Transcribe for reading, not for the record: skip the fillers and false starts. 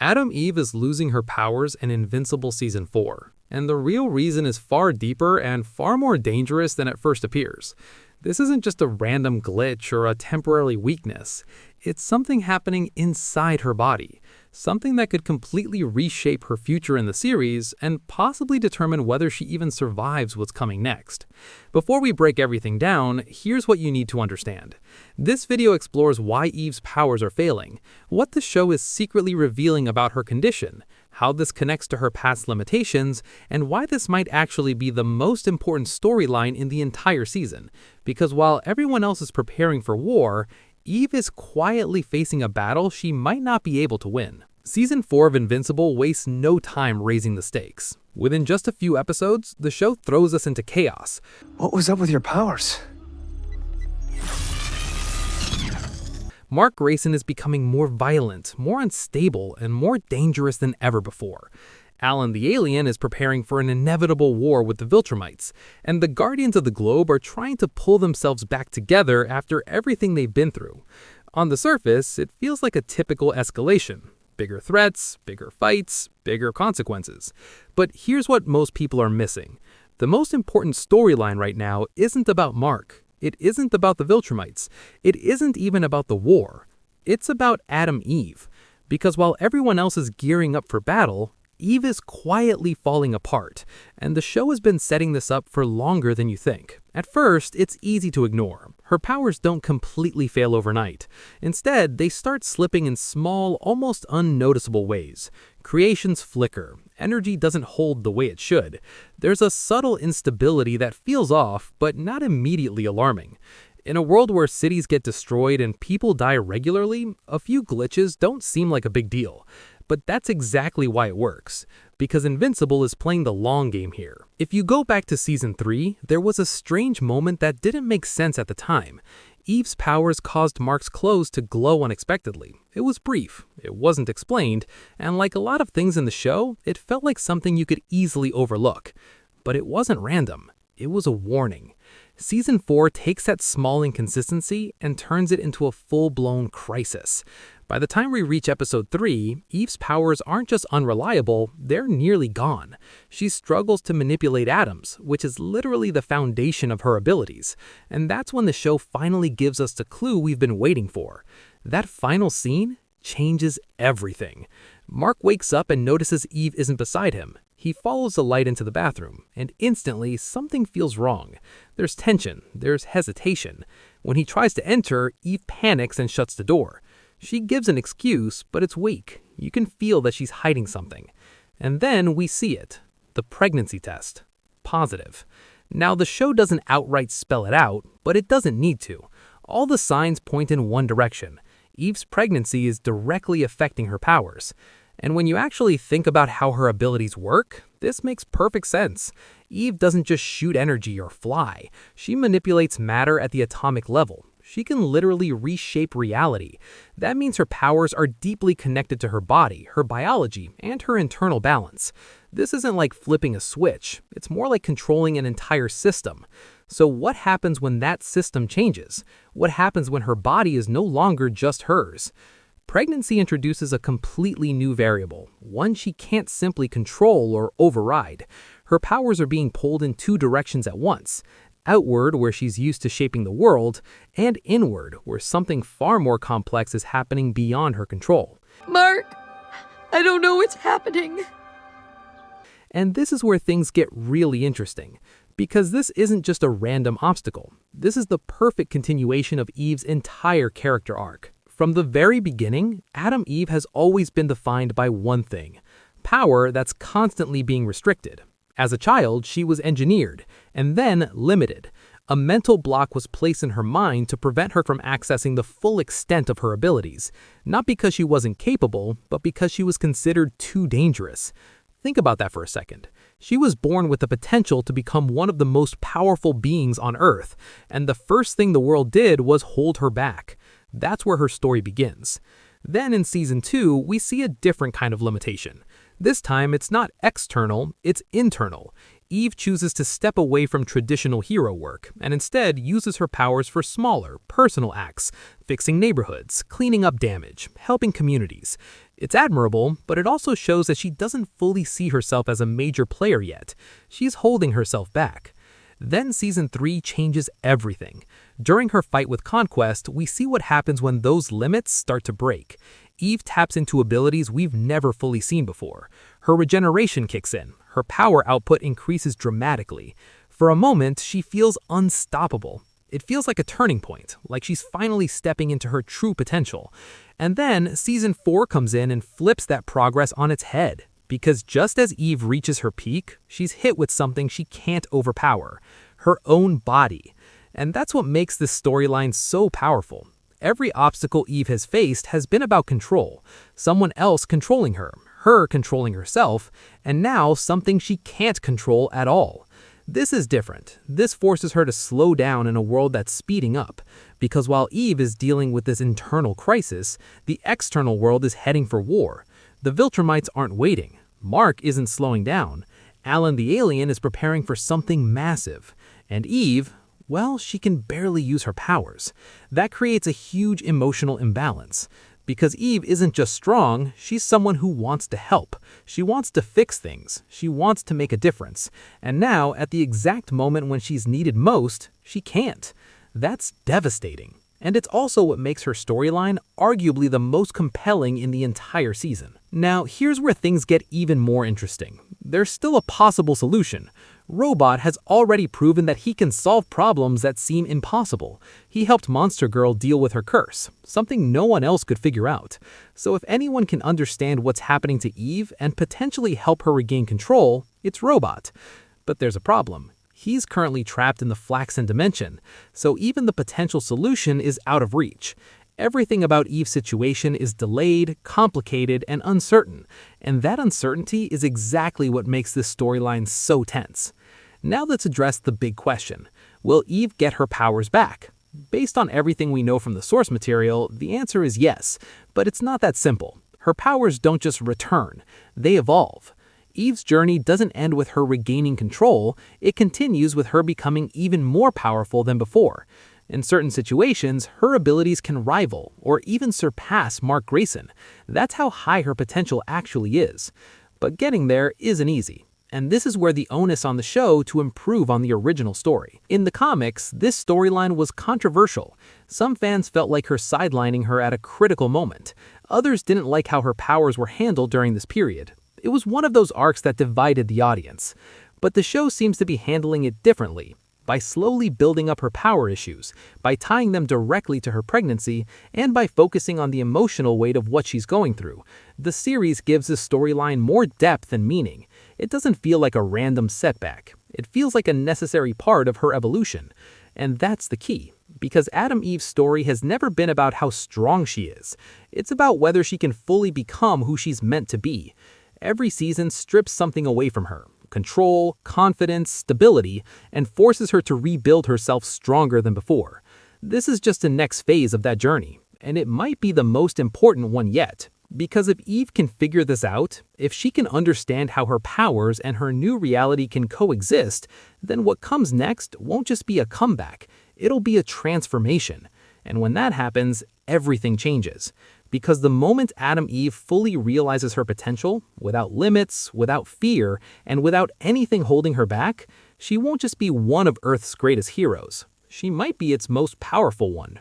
Adam Eve is losing her powers in Invincible Season 4, and the real reason is far deeper and far more dangerous than it first appears. This isn't just a random glitch or a temporary weakness. It's something happening inside her body, something that could completely reshape her future in the series and possibly determine whether she even survives what's coming next. Before we break everything down, here's what you need to understand. This video explores why Eve's powers are failing, what the show is secretly revealing about her condition, how this connects to her past limitations, and why this might actually be the most important storyline in the entire season. Because while everyone else is preparing for war, Eve is quietly facing a battle she might not be able to win. Season 4 of Invincible wastes no time raising the stakes. Within just a few episodes, the show throws us into chaos. What was up with your powers? Mark Grayson is becoming more violent, more unstable, and more dangerous than ever before. Alan the Alien is preparing for an inevitable war with the Viltrumites, and the Guardians of the Globe are trying to pull themselves back together after everything they've been through. On the surface, it feels like a typical escalation. Bigger threats, bigger fights, bigger consequences. But here's what most people are missing. The most important storyline right now isn't about Mark. It isn't about the Viltrumites. It isn't even about the war. It's about Adam Eve. Because while everyone else is gearing up for battle, Eve is quietly falling apart, and the show has been setting this up for longer than you think. At first, it's easy to ignore. Her powers don't completely fail overnight. Instead, they start slipping in small, almost unnoticeable ways. Creations flicker. Energy doesn't hold the way it should. There's a subtle instability that feels off, but not immediately alarming. In a world where cities get destroyed and people die regularly, a few glitches don't seem like a big deal. But that's exactly why it works, because Invincible is playing the long game here. If you go back to Season 3, there was a strange moment that didn't make sense at the time. Eve's powers caused Mark's clothes to glow unexpectedly. It was brief, it wasn't explained, and like a lot of things in the show, it felt like something you could easily overlook. But it wasn't random, it was a warning. Season 4 takes that small inconsistency and turns it into a full-blown crisis. By the time we reach episode 3, Eve's powers aren't just unreliable, they're nearly gone. She struggles to manipulate atoms, which is literally the foundation of her abilities. And that's when the show finally gives us the clue we've been waiting for. That final scene changes everything. Mark wakes up and notices Eve isn't beside him. He follows the light into the bathroom, and instantly something feels wrong. There's tension, there's hesitation. When he tries to enter, Eve panics and shuts the door. She gives an excuse, but it's weak. You can feel that she's hiding something. And then we see it. The pregnancy test. Positive. Now, the show doesn't outright spell it out, but it doesn't need to. All the signs point in one direction. Eve's pregnancy is directly affecting her powers. And when you actually think about how her abilities work, this makes perfect sense. Eve doesn't just shoot energy or fly. She manipulates matter at the atomic level. She can literally reshape reality. That means her powers are deeply connected to her body, her biology, and her internal balance. This isn't like flipping a switch. It's more like controlling an entire system. So what happens when that system changes? What happens when her body is no longer just hers? Pregnancy introduces a completely new variable, one she can't simply control or override. Her powers are being pulled in two directions at once. Outward, where she's used to shaping the world, and inward, where something far more complex is happening beyond her control. Mark, I don't know what's happening. And this is where things get really interesting, because this isn't just a random obstacle. This is the perfect continuation of Eve's entire character arc. From the very beginning, Adam Eve has always been defined by one thing: power that's constantly being restricted. As a child, she was engineered, and then limited. A mental block was placed in her mind to prevent her from accessing the full extent of her abilities, not because she wasn't capable, but because she was considered too dangerous. Think about that for a second. She was born with the potential to become one of the most powerful beings on Earth, and the first thing the world did was hold her back. That's where her story begins. Then in Season 2, we see a different kind of limitation. This time, it's not external, it's internal. Eve chooses to step away from traditional hero work and instead uses her powers for smaller, personal acts, fixing neighborhoods, cleaning up damage, helping communities. It's admirable, but it also shows that she doesn't fully see herself as a major player yet. She's holding herself back. Then Season 3 changes everything. During her fight with Conquest, we see what happens when those limits start to break. Eve taps into abilities we've never fully seen before. Her regeneration kicks in. Her power output increases dramatically. For a moment, she feels unstoppable. It feels like a turning point, like she's finally stepping into her true potential. And then Season 4 comes in and flips that progress on its head. Because just as Eve reaches her peak, she's hit with something she can't overpower, her own body. And that's what makes this storyline so powerful. Every obstacle Eve has faced has been about control, someone else controlling her controlling herself, and now something she can't control at all. This is different. This forces her to slow down in a world that's speeding up, because while Eve is dealing with this internal crisis, the external world is heading for war. The Viltrumites aren't waiting. Mark isn't slowing down. Alan the alien is preparing for something massive. And Eve, well, she can barely use her powers. That creates a huge emotional imbalance. Because Eve isn't just strong, she's someone who wants to help. She wants to fix things. She wants to make a difference. And now, at the exact moment when she's needed most, she can't. That's devastating. And it's also what makes her storyline arguably the most compelling in the entire season. Now, here's where things get even more interesting. There's still a possible solution. Robot has already proven that he can solve problems that seem impossible. He helped Monster Girl deal with her curse, something no one else could figure out. So if anyone can understand what's happening to Eve and potentially help her regain control, it's Robot. But there's a problem. He's currently trapped in the Flaxen dimension, so even the potential solution is out of reach. Everything about Eve's situation is delayed, complicated, and uncertain, and that uncertainty is exactly what makes this storyline so tense. Now let's address the big question. Will Eve get her powers back? Based on everything we know from the source material, the answer is yes, but it's not that simple. Her powers don't just return, they evolve. Eve's journey doesn't end with her regaining control, it continues with her becoming even more powerful than before. In certain situations, her abilities can rival or even surpass Mark Grayson. That's how high her potential actually is. But getting there isn't easy. And this is where the onus on the show to improve on the original story. In the comics, this storyline was controversial. Some fans felt like her sidelining her at a critical moment. Others didn't like how her powers were handled during this period. It was one of those arcs that divided the audience. But the show seems to be handling it differently. By slowly building up her power issues, by tying them directly to her pregnancy, and by focusing on the emotional weight of what she's going through, the series gives the storyline more depth and meaning. It doesn't feel like a random setback. It feels like a necessary part of her evolution. And that's the key, because Adam Eve's story has never been about how strong she is. It's about whether she can fully become who she's meant to be. Every season strips something away from her. Control, confidence, stability, and forces her to rebuild herself stronger than before. This is just the next phase of that journey, and it might be the most important one yet. Because if Eve can figure this out, if she can understand how her powers and her new reality can coexist, then what comes next won't just be a comeback, it'll be a transformation. And when that happens, everything changes. Because the moment Adam Eve fully realizes her potential, without limits, without fear, and without anything holding her back, she won't just be one of Earth's greatest heroes. She might be its most powerful one.